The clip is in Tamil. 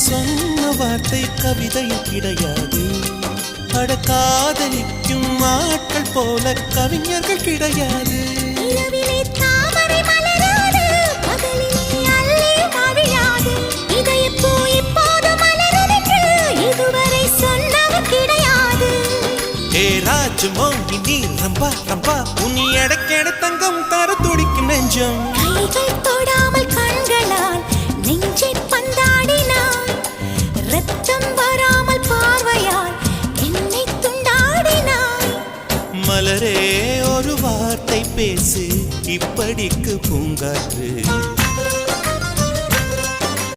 சொன்ன வார்த்தை கவிதையும் கிடையாது. அட காதலிக்கும் ஆட்கள் போல கவிஞர்கள் கிடையாது. ராஜமோகினி ரம்பா ரம்பா உன் எடக்கேட தங்கம் தர துடிக்கும் நெஞ்சம். கைகள் தொடாமல் கண்களால் நெஞ்சை பந்தாடினாய். ரத்தம் வராமல் பார்வையால் என்னை துண்டாடினாய். மலரே ஒரு வார்த்தை பேசு இப்படிக்கு பூங்காற்று.